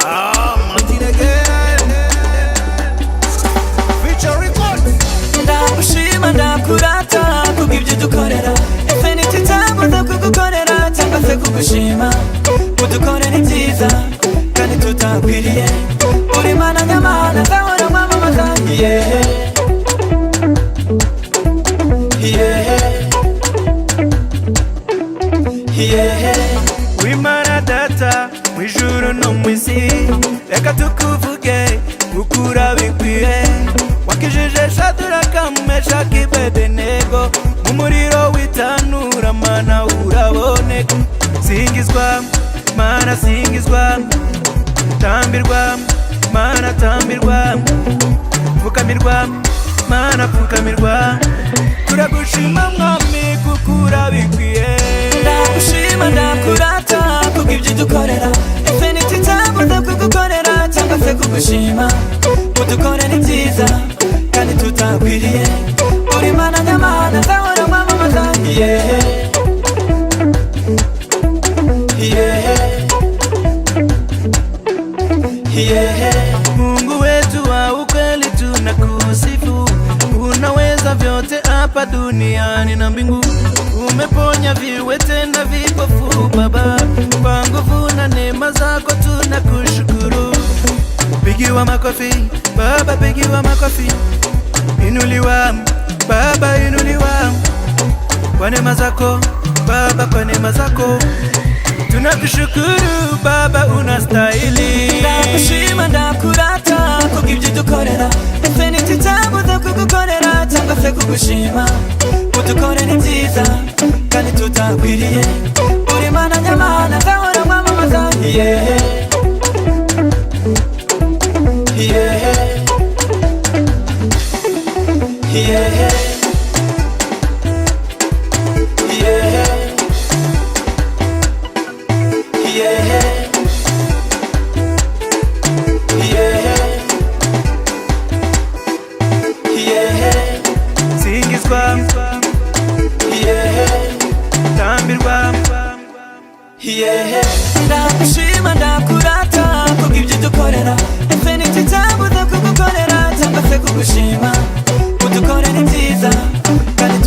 Martin again. Feature record. Ndagushima ndakurata kubw'ibyo dukorera Infinity itabuza kugukorera cyangwa se kugushima udukorera ibyiza kandi tutakwiriye uri mana nyamana nzahora nkwamamaza yeah. Wimana data mwijuru no mwisi reka tukuvuge ukura bikwiye wakijije Shadraka Meshaki Abedenego mu muriro w'itanura mana uraboneka singizwa mana singizwa tambirwa mana tambirwa pfukamirwa mana pfukamirwa turagushima mwami kukura bikwiye Ndagushima ndakurata kubw'ibyo dukorera Infinity itabuza kugukorera cyangwa se kugushima udukorera ibyiza kandi tutakwiriye uri mana nyamana nzahora nkwamamaza yeah. Mungu wetu wa ukweli tunakusifu, unaweza vyote hapa duniani na mbingu. Umeponya viwete na vipofu Baba, kwa nguvu na neema zako tunakushukuru. Pigiwa makofi Baba, pigiwa makofi. Inuliwa Baba, inuliwa kwa neema zako Baba, kwa neema zako tunakushukuru Baba, unastahili. Ndagushima ndakurata kubw'ibyo dukorera Infinity itabuza kugukorera cyangwa se kugushima udukorera ibyiza kandi tutakwiriye uri mana nyamana nzahora nkwamamaza yeah. Singizwa tambirwa Ndagushima ndakurata kubw'ibyo dukorera Infinity itabuza kugukorera cyangwa se kugushima udukorera ibyiza kandi